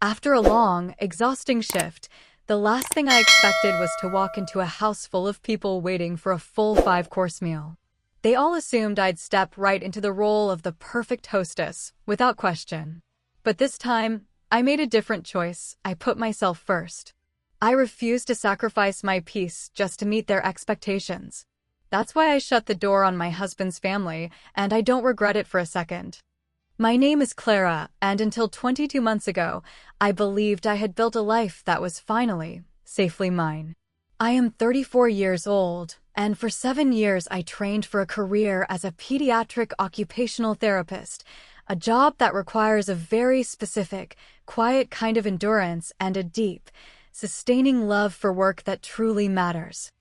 After a long, exhausting shift, the last thing I expected was to walk into a house full of people waiting for a full five-course meal. They all assumed I'd step right into the role of the perfect hostess, without question. But this time, I made a different choice. I put myself first. I refused to sacrifice my peace just to meet their expectations. That's why I shut the door on my husband's family, and I don't regret it for a second. My name is Clara, and until 22 months ago, I believed I had built a life that was finally, safely mine. I am 34 years old, and for 7 years I trained for a career as a pediatric occupational therapist, a job that requires a very specific, quiet kind of endurance and a deep, sustaining love for work that truly matters.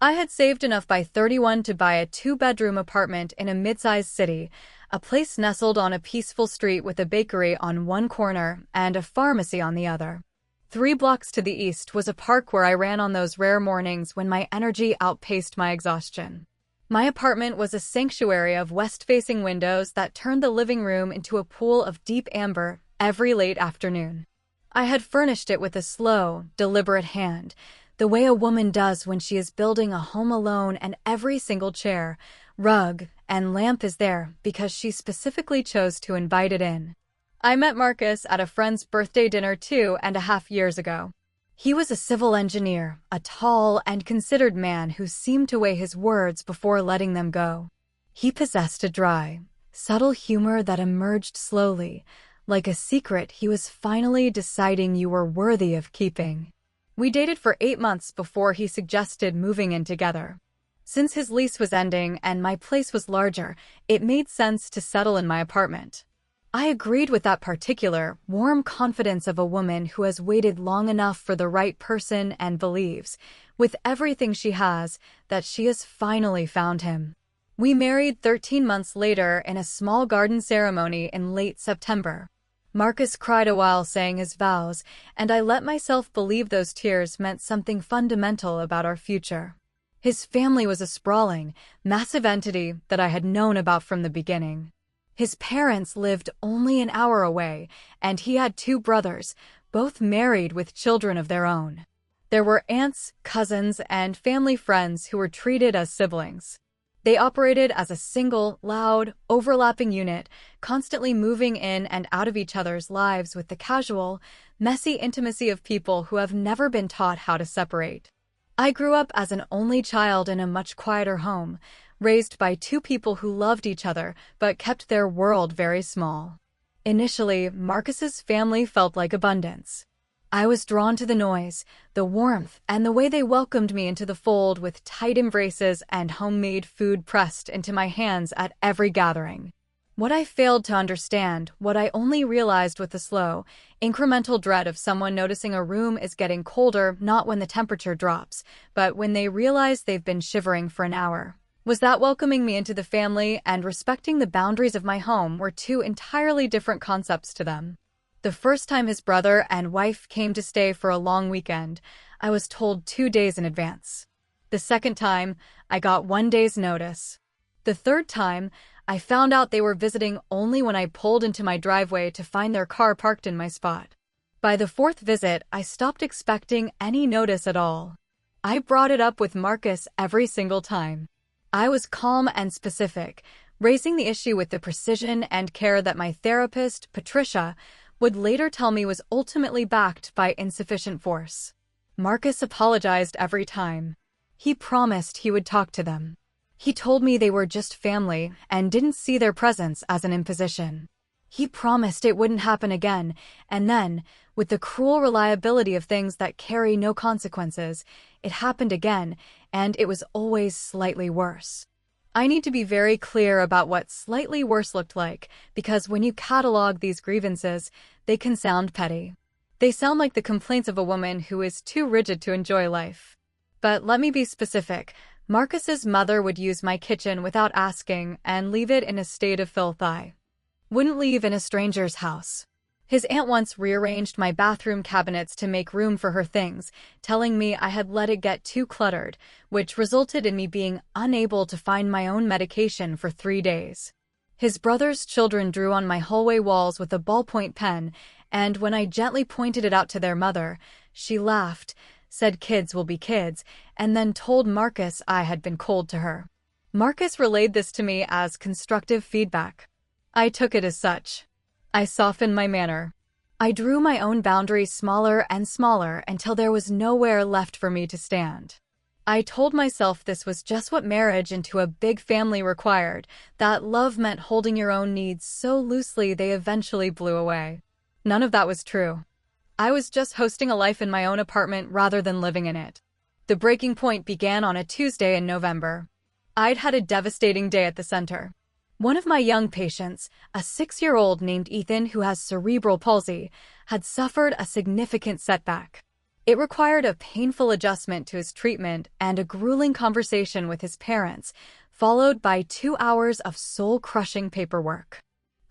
I had saved enough by 31 to buy a 2-bedroom apartment in a mid-sized city, a place nestled on a peaceful street with a bakery on one corner and a pharmacy on the other. 3 blocks to the east was a park where I ran on those rare mornings when my energy outpaced my exhaustion. My apartment was a sanctuary of west-facing windows that turned the living room into a pool of deep amber every late afternoon. I had furnished it with a slow, deliberate hand, the way a woman does when she is building a home alone, and every single chair, rug, and lamp is there because she specifically chose to invite it in. I met Marcus at a friend's birthday dinner 2.5 years ago. He was a civil engineer, a tall and considered man who seemed to weigh his words before letting them go. He possessed a dry, subtle humor that emerged slowly, like a secret he was finally deciding you were worthy of keeping. We dated for 8 months before he suggested moving in together. Since his lease was ending and my place was larger, it made sense to settle in my apartment. I agreed with that particular, warm confidence of a woman who has waited long enough for the right person and believes, with everything she has, that she has finally found him. We married 13 months later in a small garden ceremony in late September. Marcus cried a while saying his vows, and I let myself believe those tears meant something fundamental about our future. His family was a sprawling, massive entity that I had known about from the beginning. His parents lived only an hour away, and he had 2 brothers, both married with children of their own. There were aunts, cousins, and family friends who were treated as siblings. They operated as a single, loud, overlapping unit, constantly moving in and out of each other's lives with the casual, messy intimacy of people who have never been taught how to separate. I grew up as an only child in a much quieter home, raised by 2 people who loved each other but kept their world very small. Initially, Marcus's family felt like abundance. I was drawn to the noise, the warmth, and the way they welcomed me into the fold with tight embraces and homemade food pressed into my hands at every gathering. What I failed to understand, what I only realized with the slow, incremental dread of someone noticing a room is getting colder not when the temperature drops, but when they realize they've been shivering for an hour, was that welcoming me into the family and respecting the boundaries of my home were 2 entirely different concepts to them. The first time his brother and wife came to stay for a long weekend, I was told 2 days in advance. The second time, I got 1 day's notice. The third time, I found out they were visiting only when I pulled into my driveway to find their car parked in my spot. By the 4th visit, I stopped expecting any notice at all. I brought it up with Marcus every single time. I was calm and specific, raising the issue with the precision and care that my therapist, Patricia, would later tell me was ultimately backed by insufficient force. Marcus apologized every time. He promised he would talk to them. He told me they were just family and didn't see their presence as an imposition. He promised it wouldn't happen again, and then, with the cruel reliability of things that carry no consequences, it happened again, and it was always slightly worse. I need to be very clear about what slightly worse looked like, because when you catalog these grievances, they can sound petty. They sound like the complaints of a woman who is too rigid to enjoy life. But let me be specific. Marcus's mother would use my kitchen without asking and leave it in a state of filth I wouldn't leave in a stranger's house. His aunt once rearranged my bathroom cabinets to make room for her things, telling me I had let it get too cluttered, which resulted in me being unable to find my own medication for 3 days. His brother's children drew on my hallway walls with a ballpoint pen, and when I gently pointed it out to their mother, she laughed, said kids will be kids, and then told Marcus I had been cold to her. Marcus relayed this to me as constructive feedback. I took it as such. I softened my manner. I drew my own boundaries smaller and smaller until there was nowhere left for me to stand. I told myself this was just what marriage into a big family required, that love meant holding your own needs so loosely they eventually blew away. None of that was true. I was just hosting a life in my own apartment rather than living in it. The breaking point began on a Tuesday in November. I'd had a devastating day at the center. One of my young patients, a 6-year-old named Ethan who has cerebral palsy, had suffered a significant setback. It required a painful adjustment to his treatment and a grueling conversation with his parents, followed by 2 hours of soul-crushing paperwork.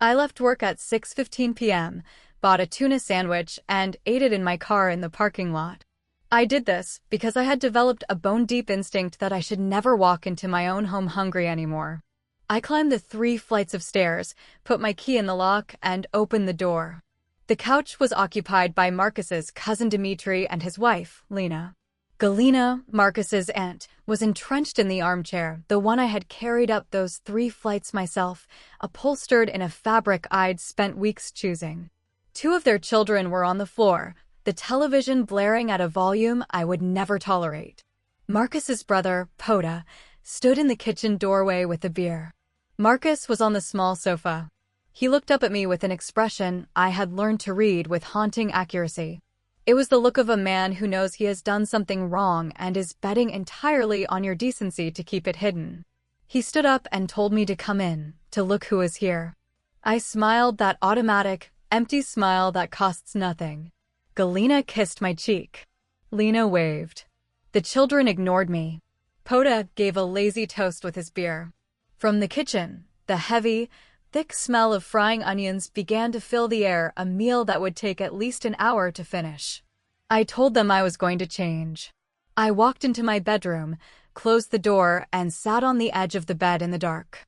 I left work at 6:15 p.m., bought a tuna sandwich, and ate it in my car in the parking lot. I did this because I had developed a bone-deep instinct that I should never walk into my own home hungry anymore. I climbed the 3 flights of stairs, put my key in the lock, and opened the door. The couch was occupied by Marcus's cousin Dimitri and his wife, Lena. Galina, Marcus's aunt, was entrenched in the armchair, the one I had carried up those 3 flights myself, upholstered in a fabric I'd spent weeks choosing. 2 of their children were on the floor, the television blaring at a volume I would never tolerate. Marcus's brother, Poda, stood in the kitchen doorway with a beer. Marcus was on the small sofa. He looked up at me with an expression I had learned to read with haunting accuracy. It was the look of a man who knows he has done something wrong and is betting entirely on your decency to keep it hidden. He stood up and told me to come in, to look who was here. I smiled, that automatic, empty smile that costs nothing. Galina kissed my cheek. Lena waved. The children ignored me. Poda gave a lazy toast with his beer. From the kitchen, the heavy, thick smell of frying onions began to fill the air, a meal that would take at least an hour to finish. I told them I was going to change. I walked into my bedroom, closed the door, and sat on the edge of the bed in the dark.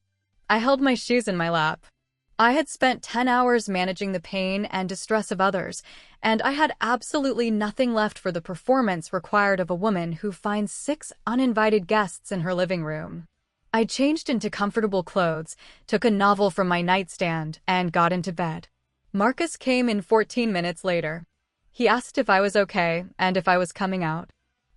I held my shoes in my lap. I had spent 10 hours managing the pain and distress of others, and I had absolutely nothing left for the performance required of a woman who finds 6 uninvited guests in her living room. I changed into comfortable clothes, took a novel from my nightstand, and got into bed. Marcus came in 14 minutes later. He asked if I was okay and if I was coming out.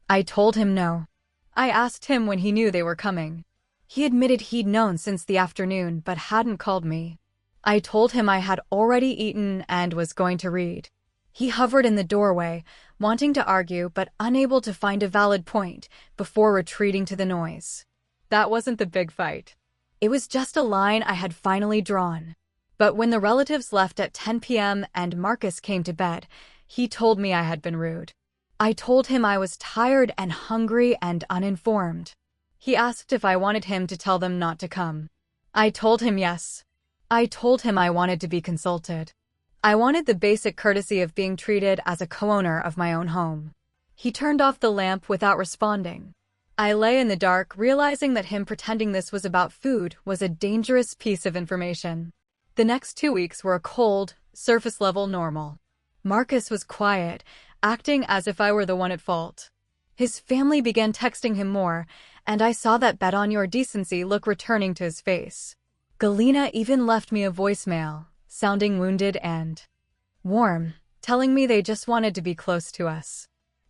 I told him no. I asked him when he knew they were coming. He admitted he'd known since the afternoon but hadn't called me. I told him I had already eaten and was going to read. He hovered in the doorway, wanting to argue but unable to find a valid point, before retreating to the noise. That wasn't the big fight. It was just a line I had finally drawn. But when the relatives left at 10 p.m. and Marcus came to bed, he told me I had been rude. I told him I was tired and hungry and uninformed. He asked if I wanted him to tell them not to come. I told him yes. I told him I wanted to be consulted. I wanted the basic courtesy of being treated as a co-owner of my own home. He turned off the lamp without responding. I lay in the dark, realizing that him pretending this was about food was a dangerous piece of information. The next 2 weeks were a cold, surface-level normal. Marcus was quiet, acting as if I were the one at fault. His family began texting him more, and I saw that bet on your decency look returning to his face. Galina even left me a voicemail, sounding wounded and warm, telling me they just wanted to be close to us.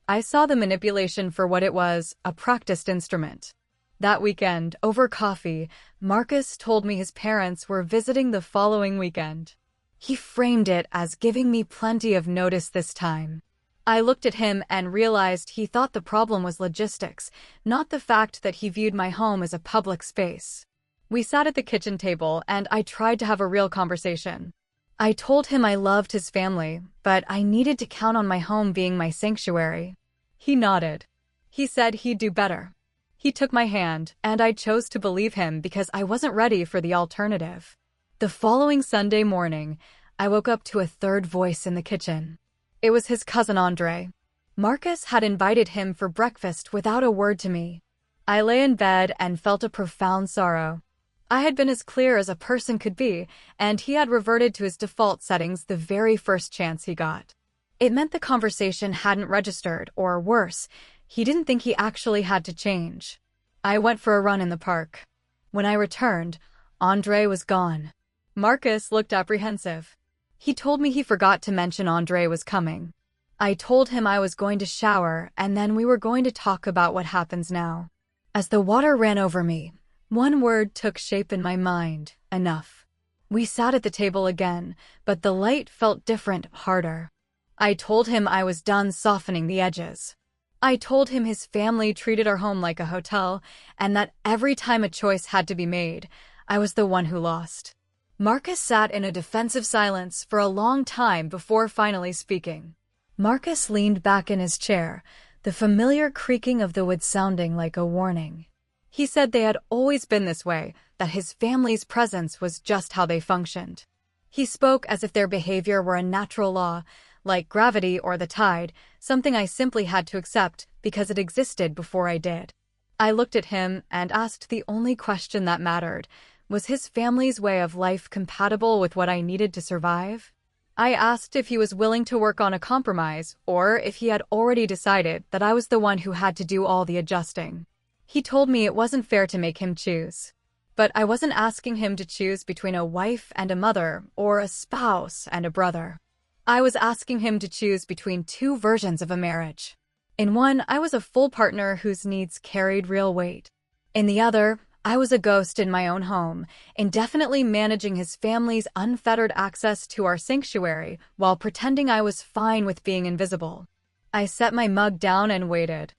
I saw the manipulation for what it was, a practiced instrument. That weekend, over coffee, Marcus told me his parents were visiting the following weekend. He framed it as giving me plenty of notice this time. I looked at him and realized he thought the problem was logistics, not the fact that he viewed my home as a public space. We sat at the kitchen table, and I tried to have a real conversation. I told him I loved his family, but I needed to count on my home being my sanctuary. He nodded. He said he'd do better. He took my hand, and I chose to believe him because I wasn't ready for the alternative. The following Sunday morning, I woke up to a third voice in the kitchen. It was his cousin Andre. Marcus had invited him for breakfast without a word to me. I lay in bed and felt a profound sorrow. I had been as clear as a person could be, and he had reverted to his default settings the very first chance he got. It meant the conversation hadn't registered, or worse, he didn't think he actually had to change. I went for a run in the park. When I returned, Andre was gone. Marcus looked apprehensive. He told me he forgot to mention Andre was coming. I told him I was going to shower, and then we were going to talk about what happens now. As the water ran over me, one word took shape in my mind: enough. We sat at the table again, but the light felt different, harder. I told him I was done softening the edges. I told him his family treated our home like a hotel, and that every time a choice had to be made, I was the one who lost. Marcus sat in a defensive silence for a long time before finally speaking. Marcus leaned back in his chair, the familiar creaking of the wood sounding like a warning. He said they had always been this way, that his family's presence was just how they functioned. He spoke as if their behavior were a natural law, like gravity or the tide, something I simply had to accept because it existed before I did. I looked at him and asked the only question that mattered: was his family's way of life compatible with what I needed to survive? I asked if he was willing to work on a compromise, or if he had already decided that I was the one who had to do all the adjusting. He told me it wasn't fair to make him choose. But I wasn't asking him to choose between a wife and a mother, or a spouse and a brother. I was asking him to choose between two versions of a marriage. In one, I was a full partner whose needs carried real weight. In the other, I was a ghost in my own home, indefinitely managing his family's unfettered access to our sanctuary while pretending I was fine with being invisible. I set my mug down and waited.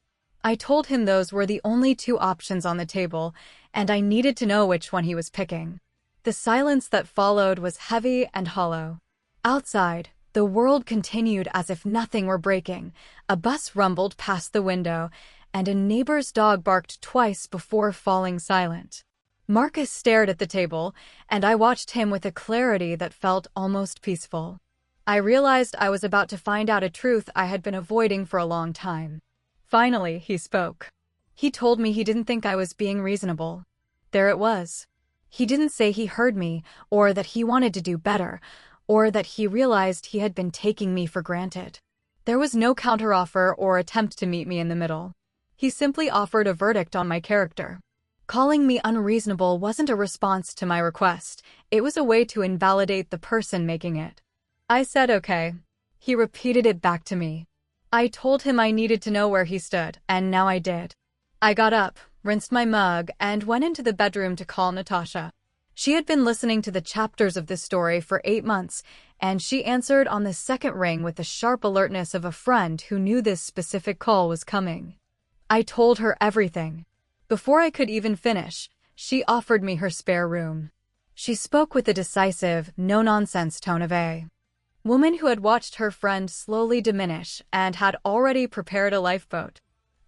I told him those were the only two options on the table, and I needed to know which one he was picking. The silence that followed was heavy and hollow. Outside, the world continued as if nothing were breaking. A bus rumbled past the window, and a neighbor's dog barked twice before falling silent. Marcus stared at the table, and I watched him with a clarity that felt almost peaceful. I realized I was about to find out a truth I had been avoiding for a long time. Finally, he spoke. He told me he didn't think I was being reasonable. There it was. He didn't say he heard me, or that he wanted to do better, or that he realized he had been taking me for granted. There was no counteroffer or attempt to meet me in the middle. He simply offered a verdict on my character. Calling me unreasonable wasn't a response to my request. It was a way to invalidate the person making it. I said okay. He repeated it back to me. I told him I needed to know where he stood, and now I did. I got up, rinsed my mug, and went into the bedroom to call Natasha. She had been listening to the chapters of this story for 8 months, and she answered on the second ring with the sharp alertness of a friend who knew this specific call was coming. I told her everything. Before I could even finish, she offered me her spare room. She spoke with a decisive, no-nonsense tone of a woman who had watched her friend slowly diminish and had already prepared a lifeboat.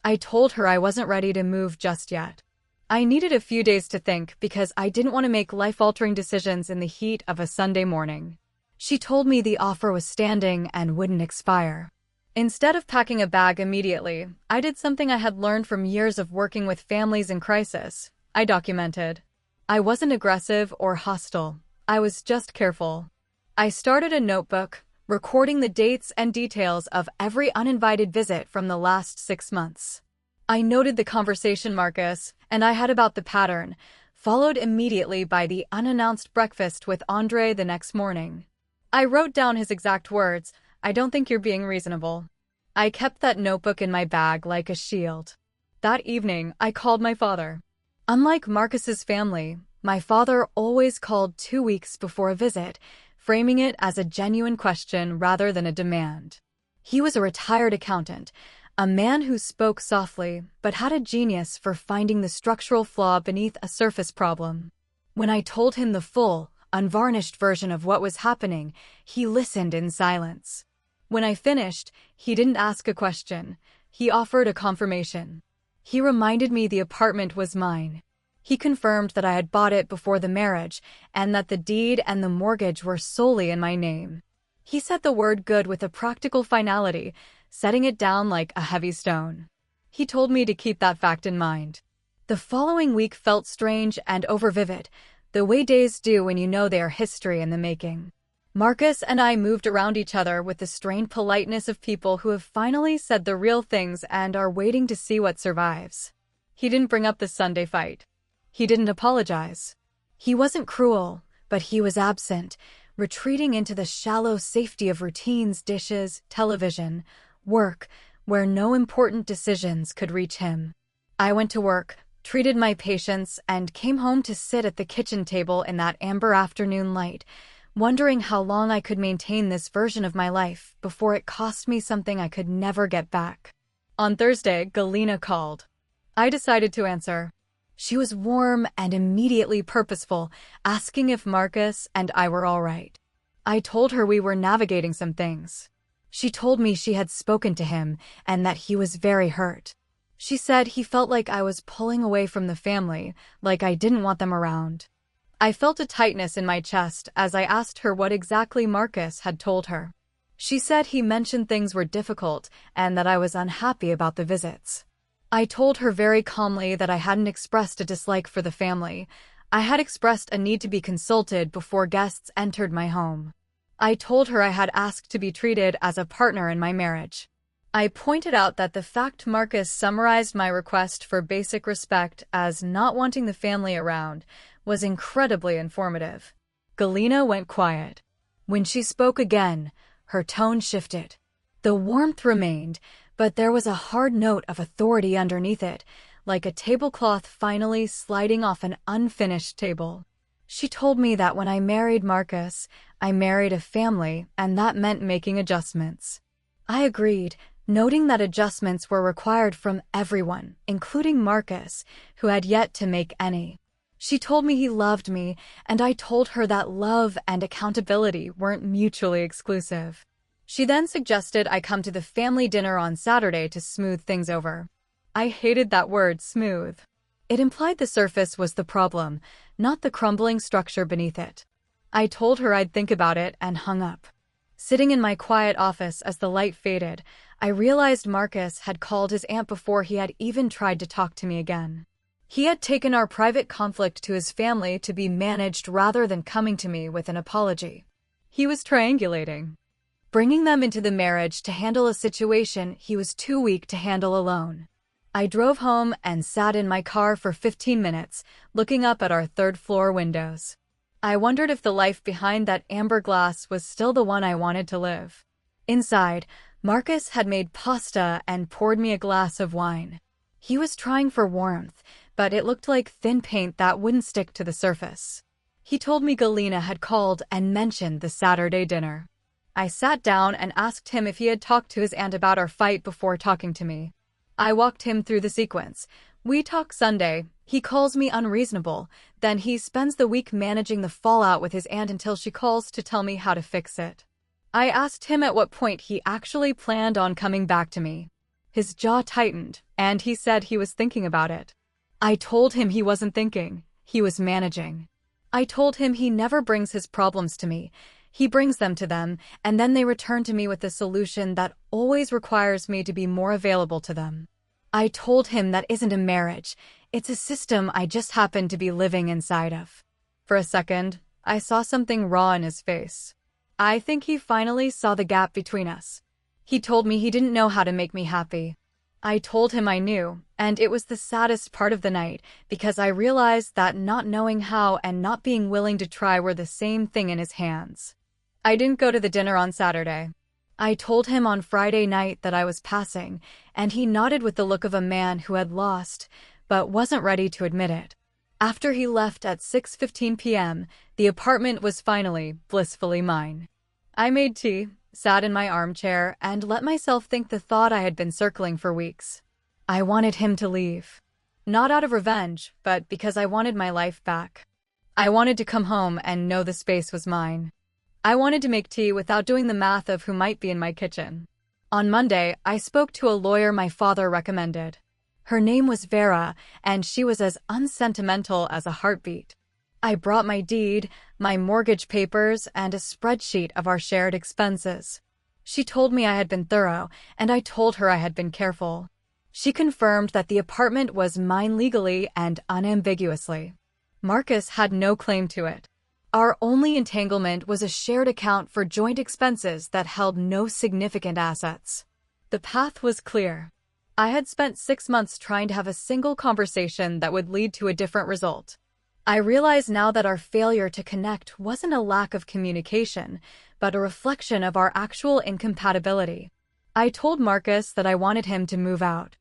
I told her I wasn't ready to move just yet. I needed a few days to think because I didn't want to make life-altering decisions in the heat of a Sunday morning. She told me the offer was standing and wouldn't expire. Instead of packing a bag immediately, I did something I had learned from years of working with families in crisis. I documented. I wasn't aggressive or hostile. I was just careful. I started a notebook, recording the dates and details of every uninvited visit from the last 6 months. I noted the conversation Marcus and I had about the pattern, followed immediately by the unannounced breakfast with Andre the next morning. I wrote down his exact words: "I don't think you're being reasonable." I kept that notebook in my bag like a shield. That evening, I called my father. Unlike Marcus's family, my father always called 2 weeks before a visit, framing it as a genuine question rather than a demand. He was a retired accountant, a man who spoke softly but had a genius for finding the structural flaw beneath a surface problem. When I told him the full, unvarnished version of what was happening, he listened in silence. When I finished, he didn't ask a question. He offered a confirmation. He reminded me the apartment was mine. He confirmed that I had bought it before the marriage and that the deed and the mortgage were solely in my name. He said the word good with a practical finality, setting it down like a heavy stone. He told me to keep that fact in mind. The following week felt strange and overvivid, the way days do when you know they are history in the making. Marcus and I moved around each other with the strained politeness of people who have finally said the real things and are waiting to see what survives. He didn't bring up the Sunday fight. He didn't apologize. He wasn't cruel, but he was absent, retreating into the shallow safety of routines, dishes, television, work, where no important decisions could reach him. I went to work, treated my patients, and came home to sit at the kitchen table in that amber afternoon light, wondering how long I could maintain this version of my life before it cost me something I could never get back. On Thursday, Galina called. I decided to answer. She was warm and immediately purposeful, asking if Marcus and I were all right. I told her we were navigating some things. She told me she had spoken to him and that he was very hurt. She said he felt like I was pulling away from the family, like I didn't want them around. I felt a tightness in my chest as I asked her what exactly Marcus had told her. She said he mentioned things were difficult and that I was unhappy about the visits. I told her very calmly that I hadn't expressed a dislike for the family. I had expressed a need to be consulted before guests entered my home. I told her I had asked to be treated as a partner in my marriage. I pointed out that the fact Marcus summarized my request for basic respect as not wanting the family around was incredibly informative. Galina went quiet. When she spoke again, her tone shifted. The warmth remained, but there was a hard note of authority underneath it, like a tablecloth finally sliding off an unfinished table. She told me that when I married Marcus, I married a family, and that meant making adjustments. I agreed, noting that adjustments were required from everyone, including Marcus, who had yet to make any. She told me he loved me, and I told her that love and accountability weren't mutually exclusive. She then suggested I come to the family dinner on Saturday to smooth things over. I hated that word, smooth. It implied the surface was the problem, not the crumbling structure beneath it. I told her I'd think about it and hung up. Sitting in my quiet office as the light faded, I realized Marcus had called his aunt before he had even tried to talk to me again. He had taken our private conflict to his family to be managed rather than coming to me with an apology. He was triangulating, bringing them into the marriage to handle a situation he was too weak to handle alone. I drove home and sat in my car for 15 minutes, looking up at our third-floor windows. I wondered if the life behind that amber glass was still the one I wanted to live. Inside, Marcus had made pasta and poured me a glass of wine. He was trying for warmth, but it looked like thin paint that wouldn't stick to the surface. He told me Galina had called and mentioned the Saturday dinner. I sat down and asked him if he had talked to his aunt about our fight before talking to me. I walked him through the sequence. We talk Sunday. He calls me unreasonable. Then he spends the week managing the fallout with his aunt until she calls to tell me how to fix it. I asked him at what point he actually planned on coming back to me. His jaw tightened, and he said he was thinking about it. I told him he wasn't thinking, he was managing. I told him he never brings his problems to me. He brings them to them, and then they return to me with a solution that always requires me to be more available to them. I told him that isn't a marriage, it's a system I just happen to be living inside of. For a second, I saw something raw in his face. I think he finally saw the gap between us. He told me he didn't know how to make me happy. I told him I knew, and it was the saddest part of the night because I realized that not knowing how and not being willing to try were the same thing in his hands. I didn't go to the dinner on Saturday. I told him on Friday night that I was passing, and he nodded with the look of a man who had lost, but wasn't ready to admit it. After he left at 6:15 p.m., the apartment was finally, blissfully mine. I made tea, sat in my armchair, and let myself think the thought I had been circling for weeks. I wanted him to leave. Not out of revenge, but because I wanted my life back. I wanted to come home and know the space was mine. I wanted to make tea without doing the math of who might be in my kitchen. On Monday, I spoke to a lawyer my father recommended. Her name was Vera, and she was as unsentimental as a heartbeat. I brought my deed, my mortgage papers, and a spreadsheet of our shared expenses. She told me I had been thorough, and I told her I had been careful. She confirmed that the apartment was mine legally and unambiguously. Marcus had no claim to it. Our only entanglement was a shared account for joint expenses that held no significant assets. The path was clear. I had spent 6 months trying to have a single conversation that would lead to a different result. I realize now that our failure to connect wasn't a lack of communication, but a reflection of our actual incompatibility. I told Marcus that I wanted him to move out.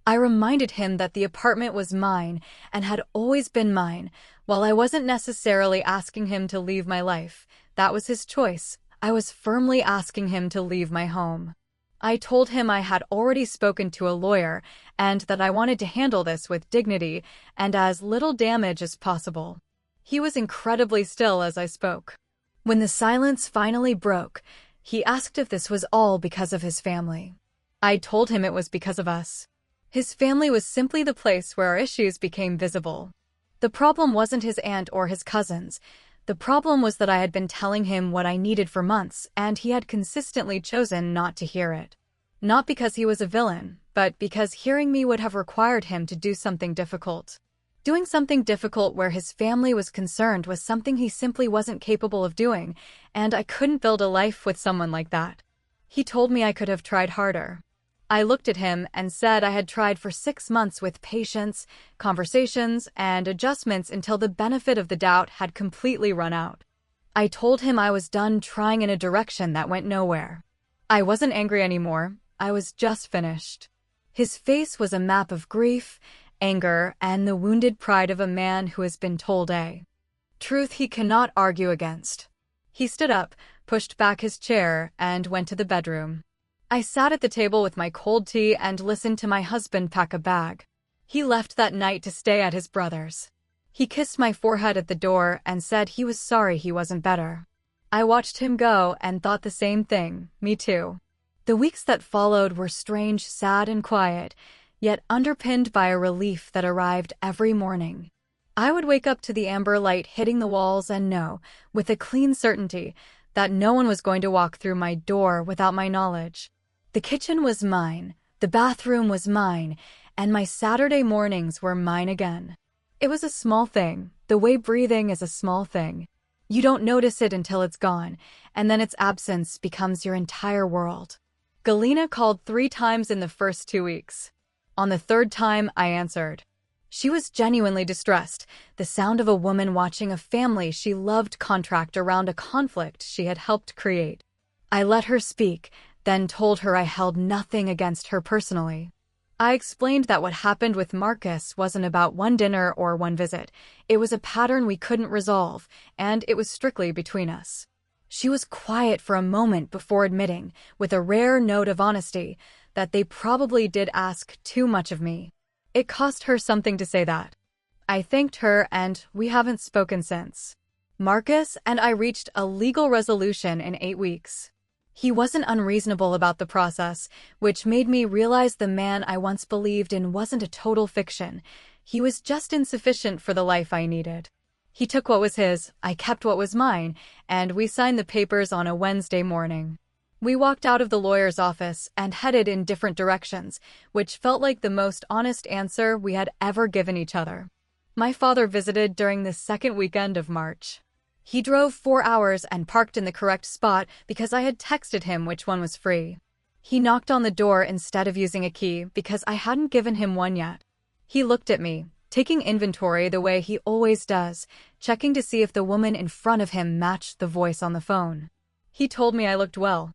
I reminded him that the apartment was mine and had always been mine. While I wasn't necessarily asking him to leave my life, that was his choice. I was firmly asking him to leave my home. I told him I had already spoken to a lawyer and that I wanted to handle this with dignity and as little damage as possible. He was incredibly still as I spoke. When the silence finally broke, he asked if this was all because of his family. I told him it was because of us. His family was simply the place where our issues became visible. The problem wasn't his aunt or his cousins. The problem was that I had been telling him what I needed for months, and he had consistently chosen not to hear it. Not because he was a villain, but because hearing me would have required him to do something difficult. Doing something difficult where his family was concerned was something he simply wasn't capable of doing, and I couldn't build a life with someone like that. He told me I could have tried harder. I looked at him and said I had tried for 6 months with patience, conversations, and adjustments until the benefit of the doubt had completely run out. I told him I was done trying in a direction that went nowhere. I wasn't angry anymore. I was just finished. His face was a map of grief, anger, and the wounded pride of a man who has been told a truth he cannot argue against. He stood up, pushed back his chair, and went to the bedroom. I sat at the table with my cold tea and listened to my husband pack a bag. He left that night to stay at his brother's. He kissed my forehead at the door and said he was sorry he wasn't better. I watched him go and thought the same thing, me too. The weeks that followed were strange, sad, and quiet, yet underpinned by a relief that arrived every morning. I would wake up to the amber light hitting the walls and know, with a clean certainty, that no one was going to walk through my door without my knowledge. The kitchen was mine, the bathroom was mine, and my Saturday mornings were mine again. It was a small thing, the way breathing is a small thing. You don't notice it until it's gone, and then its absence becomes your entire world. Galena called 3 times in the first 2 weeks. On the 3rd time, I answered. She was genuinely distressed, the sound of a woman watching a family she loved contract around a conflict she had helped create. I let her speak, then told her I held nothing against her personally. I explained that what happened with Marcus wasn't about one dinner or one visit. It was a pattern we couldn't resolve, and it was strictly between us. She was quiet for a moment before admitting, with a rare note of honesty, that they probably did ask too much of me. It cost her something to say that. I thanked her, and we haven't spoken since. Marcus and I reached a legal resolution in 8 weeks. He wasn't unreasonable about the process, which made me realize the man I once believed in wasn't a total fiction. He was just insufficient for the life I needed. He took what was his, I kept what was mine, and we signed the papers on a Wednesday morning. We walked out of the lawyer's office and headed in different directions, which felt like the most honest answer we had ever given each other. My father visited during the 2nd weekend of March. He drove 4 hours and parked in the correct spot because I had texted him which one was free. He knocked on the door instead of using a key because I hadn't given him one yet. He looked at me, taking inventory the way he always does, checking to see if the woman in front of him matched the voice on the phone. He told me I looked well.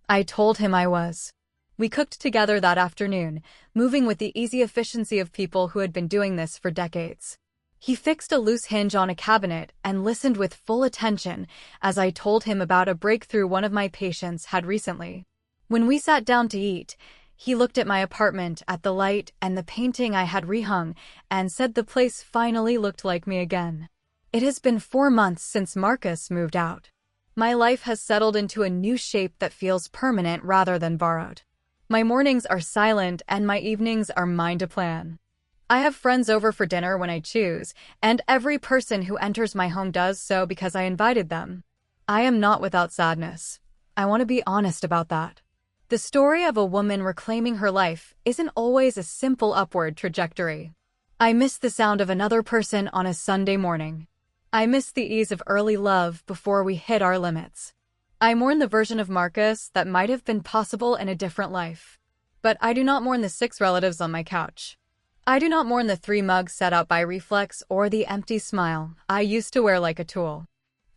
I told him I was. We cooked together that afternoon, moving with the easy efficiency of people who had been doing this for decades. He fixed a loose hinge on a cabinet and listened with full attention as I told him about a breakthrough one of my patients had recently. When we sat down to eat, he looked at my apartment, at the light and the painting I had rehung, and said the place finally looked like me again. It has been 4 months since Marcus moved out. My life has settled into a new shape that feels permanent rather than borrowed. My mornings are silent and my evenings are mine to plan. I have friends over for dinner when I choose, and every person who enters my home does so because I invited them. I am not without sadness. I want to be honest about that. The story of a woman reclaiming her life isn't always a simple upward trajectory. I miss the sound of another person on a Sunday morning. I miss the ease of early love before we hit our limits. I mourn the version of Marcus that might have been possible in a different life. But I do not mourn the 6 relatives on my couch. I do not mourn the 3 mugs set out by Reflex or the empty smile I used to wear like a tool.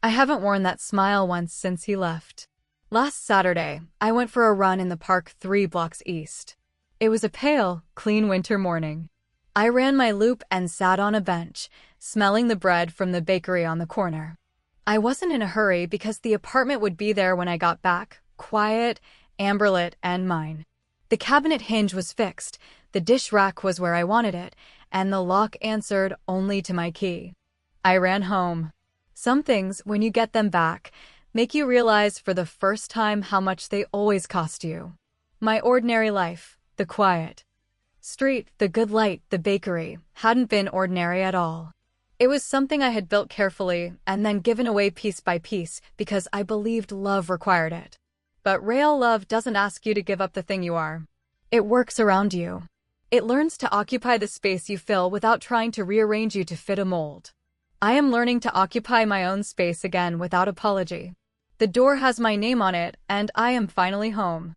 I haven't worn that smile once since he left. Last Saturday, I went for a run in the park 3 blocks east. It was a pale, clean winter morning. I ran my loop and sat on a bench, smelling the bread from the bakery on the corner. I wasn't in a hurry because the apartment would be there when I got back, quiet, amberlit, and mine. The cabinet hinge was fixed, the dish rack was where I wanted it, and the lock answered only to my key. I ran home. Some things, when you get them back, make you realize for the first time how much they always cost you. My ordinary life, the quiet street, the good light, the bakery, hadn't been ordinary at all. It was something I had built carefully and then given away piece by piece because I believed love required it. But real love doesn't ask you to give up the thing you are. It works around you. It learns to occupy the space you fill without trying to rearrange you to fit a mold. I am learning to occupy my own space again without apology. The door has my name on it, and I am finally home.